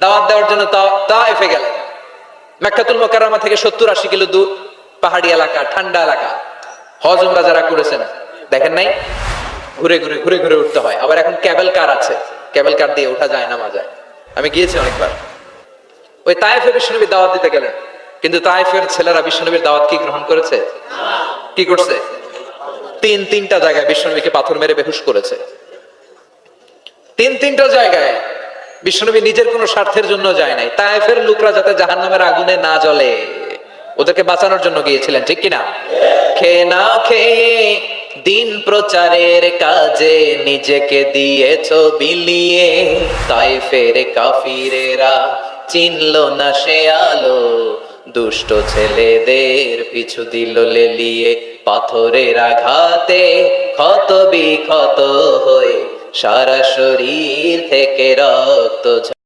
দাওয়াত দেওয়ার জন্য তায়েফে গেলেন। মক্কাতুল মুকাররমা থেকে 70-80 কিলো দূর, পাহাড়ি এলাকা, ঠান্ডা এলাকা। হজ উমরা যারা করেছেন দেখেন নাই, ঘুরে ঘুরে ঘুরে ঘুরে উঠতে হয়। আবার এখন ক্যাবেল কার আছে, ক্যাবেল কার দিয়ে ওঠা যায়, নামা যায়। আমি গিয়েছি অনেকবার। ওই তায়েফে বিশ্বনবী দাওয়াত দিতে গেলেন, কিন্তু তায়েফের ছেলেরা বিশ্বনবীর দাওয়াত কি গ্রহণ করেছে? কি করছে? তিনটা জায়গায় বিশ্বনবীকে পাথর মেরে বেহুশ করেছে। তিনটা জায়গায় বিশ্বনবী নিজের কোনো স্বার্থের জন্য যায় নাই, তায়েফের লোকরা যাতে জাহান্নামের আগুনে না জ্বলে ওদেরকে বাঁচানোর জন্য গিয়েছিলেন, ঠিক কিনা? খেয়ে না খেয়ে দিন প্রচারের কাজে নিজেকে দিয়েছো বিলিয়ে, তায়েফের কাফিরেরা চিনলো না সে আলো, দুষ্ট ছেলেদের পিছু দিল লেলিয়ে, পাথরের আঘাতে ক্ষত বিক্ষত হয়ে সারা শরীর থেকে রক্ত